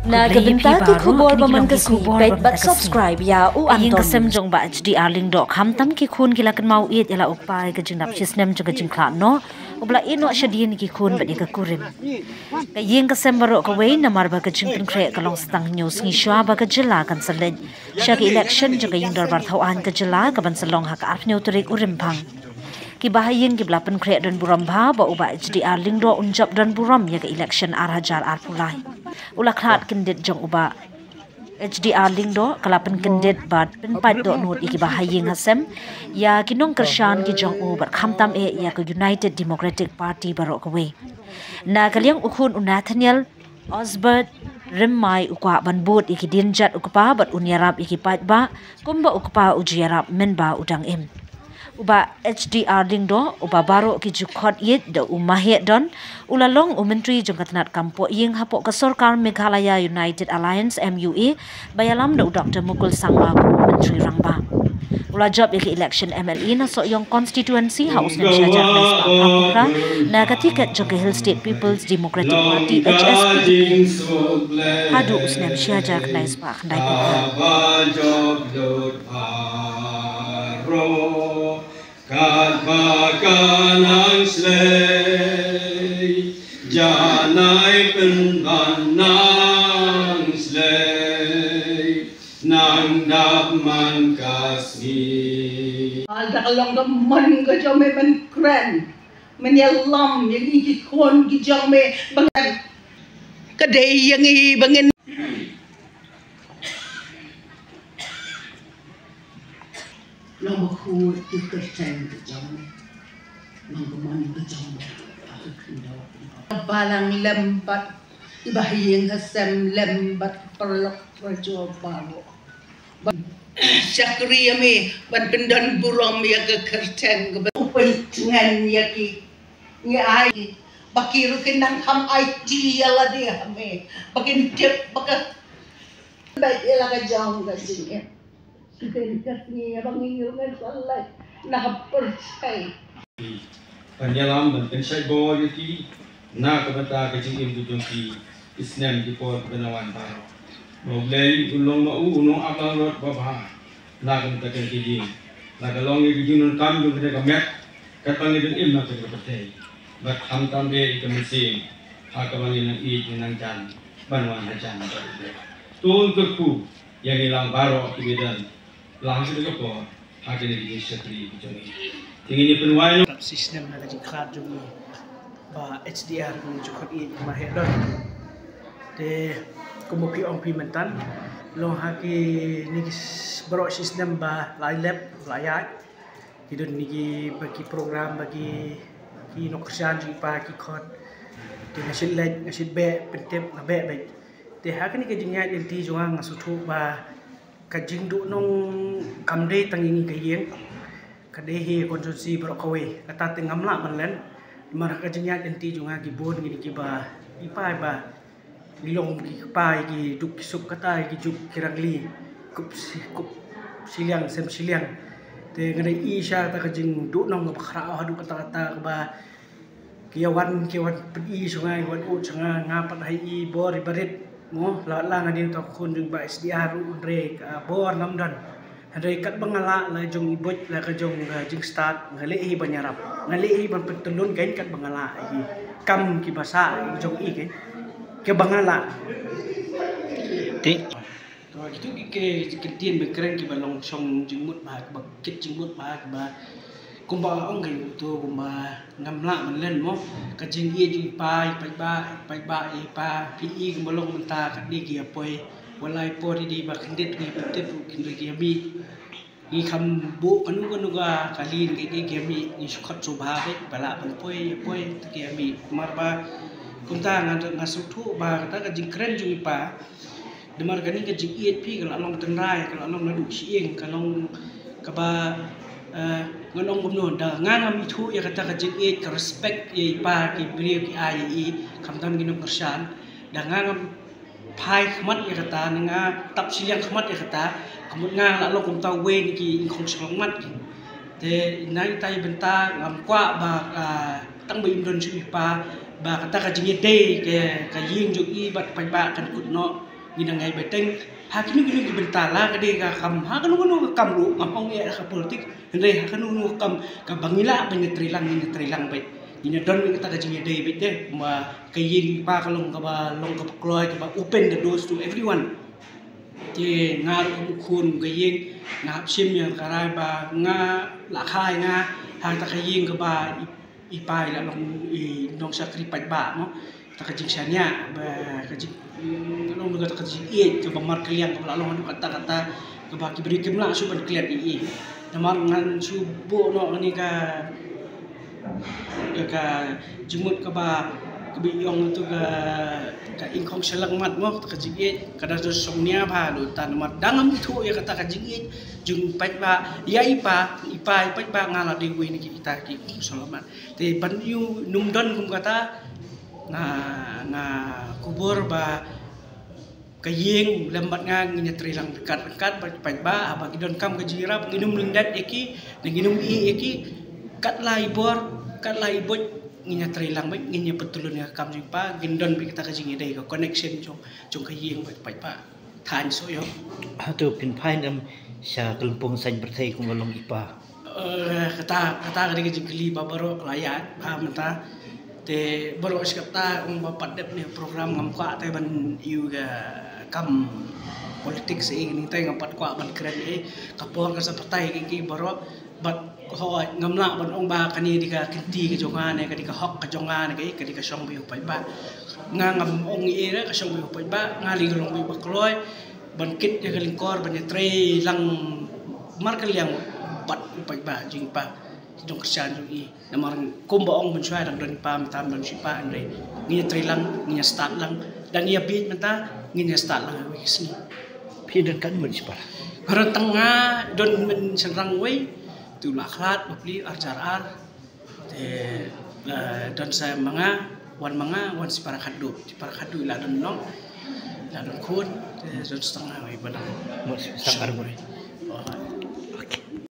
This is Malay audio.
Na gabinta ti kubor baman kasmi kait bat subscribe ya u Anton. Ing kasem jong ba HDR ling dok hamtam ki khun kila kan mau it yala upai ka jing nap sisnem jong ka jing kla no ubla ino shadien ki khun ba ka kurim. Ka ying kasem baro ka wei na mar ba ka jing pen kre ka long stang news ni shwa ba ka jila kan salej. Sha ka election jong ka ying dar bar thawan ka jila ka ban salong ha ka arf neuturik urim phang. Ki bahayin ki belapan kreat dan buram ba uba HDR ling do unjab dan buram ya ke election arhajar arpulai. Ula khat kendit jong uba HDR ling do kalapan kendit bat penpat do nut iki bahayin hasem ya kinong kershan ki jong u bar khamtam ya ke United Democratic Party barok we. Na kaliang ukhun Nathaniel Osbert Rimmai ukwa banbut iki dinjat ukpa bat unyarap iki pat ba kumba ukpa ujiarap menba udang im. Uba HDR dingdo uba baro ki jukhot yit da umahit don ulalong menteri jongkatnat kampo ying hapok ke Sorkar Meghalaya United Alliance MUA bayalam da Dr. Mukul Sangma menteri rangba ula job yaki election MLE na so yung constituency house na siya jak na na katikat jong Hill State People's Democratic Party HSP hadu usnem siya jak na ispa kandai Kadpakanang slay, janay penbanang slay, nang dapman kasmi. Aldakalong gaman ka dyan may mankren, manyalam, yung ikikon ki dyan may bangan, kaday yung ibangin. Lang bakul itu kerjaan kejam, lang kemana kejam, aku kenal. Balang lembat, ibahiyeng hasem lembat perlok rajo bago. Syakri yami, ban pendan buram ya ke kerjaan ke pencengan ya ki, ni ai, bakiru kenang ham IT ya lah dia me, bakin tip bakat, baik ya lah kejam kejamnya. Sudah ni abang ingin salai nak percaya. Penyalam dan pensai gol yaki nak kebata kecing ibu jongki Islam di port benawan baru. Moblei ulong mau ulong abang rot babah nak kebata kecing. Nak kalong ini junun kam jong kita kemet katang ini im nak kita percaya. Bat ham tambe itu mesin hak abang ini nang jan banwan hajan baru. Tuan keku yang hilang baru kibedan. Langsung ke po, hati ni di setri bujoni. Tinggi penuai. Sistem na kajing khat jumi ba HDR ni jukot i mahedon. De kumupi ong pimentan long haki ni bro sistem ba lai lab layat. Hidon ni bagi program bagi ki nokersan ji pa ki khot. De nasil lek nasil be pentep na be baik. De haki ni kajing nyat inti juang ngasutu ba kajing du nong kamde tangingi kayeng kadehi konsumsi berkawe kata tengam lah manlen mar kajingnya enti junga gibon gini kiba ipai ba lilong ki pai ki duk sup kata ki juk kirangli kup siliang sem siliang te ngade isya ta kajing du nong bakhra hadu kata ba kiawan pedi sungai wan u changa ngapat hai i bor ibarit mo la ngadi to kun jung ba SDR unre bor namdan Hari kat bangala la jong ibot la ka jong jing start ngalihi banyarap ngalihi ban petulun kain kat bangala i kam ki basa jong i ke bangala ti to gitu ke tien be keren ki balong song jingmut ba ba kit jingmut ba kumba ong kai to kumba ngamla man len mo ka jing i jing pai ba i pa pi i kumbalong menta kat di ki apoi walai po di ba kendit ni petip kindri ki bi i kam bu panu ga kalin ki mi ni sukhat subha be bala pan poi ki mi marba kunta ngasutu ba kata ka jing keren jung pa demar gani ka jing iet pi kala long tenrai kala long nadu sieng kalong ka ba ngonong gumno da ngana mi thu ya kata ka jing iet ka respect ye pa ki brio ki ai i kam tam ginom kersan da ngana pai khmat ya kata nga tap siliang khmat ya kata kemun nga la lo kum tau we ni ki khong song mat ki te nai tai benta ngam kwa ba tang bi indon chi pa ba kata ka jing te ke ka ying ju i bat pai ba kan kut no ginangai beteng hakinu ginu bentala kade ka kam hakanu kam lu ngapong ya ka politik hendre hakanu kam ka bangila penyetrilang bet ina don kita ka jingi dei bet ma kayin pa kalong ka ba long ka kloy ka ba open the doors to everyone je ngar kun kayin ngap sim yang karai ba nga la khai nga ha ta kayin ka ba ipai la long nong sakripat ba no ta ka jing sanya ba ka jing long ka ta jing e ka ba mar kliang ka long kata ka ba ki beri kim la su ban kliat i namar ngan subo no ni ka jumut ka ba kebiyong tu ka ingkong selang mat mo ka jing e kada so somnia ba lu tan mat dangam itu ya kata ka jing e jung pat ba ya ipa pat ba ngala de wi ni kita ki selamat te ban yu numdon kum kata na kubur ba kayeng lambat nga nginyatri lang dekat pat ba aba kidon kam ka jirap nginum lindat eki nginum eki kat lai bot nginyatri lang ba nginya betulun nga kam jing pa gindon bi kita ka jing dei ka connection jong kayeng pat ba than so yo tu pin pain sa kelumpung san berthai kung walong ipa kata kali ke jeli babaro layan paham ta te baro skata bapat dep ni program ngamka te ban yu ga kam politik se ini te ngapat kwa ban keren kapor ka sa partai ki baro bat ho ngamla ban ong ba kani di ka kinti ke jongan ka di ka hok ka jongan ka di ka song bi upai ba ngam ong ra ka song bi upai ba ngali long bi bakloy ban kit ya kalingkor ban tre lang markal yang bat upai ba jing pa dong kerjaan jong i namarang kumba ong ban syai dang don pa mitam don sipa andre ngi tre lang ngi start lang dan ia bit menta ngi start lang wi sini pindan kan mun sipa Karena tengah don men serang we tu laklat beli arjar don saya wan si para kadu la don nong la don kun don setengah we badang mun sangar mun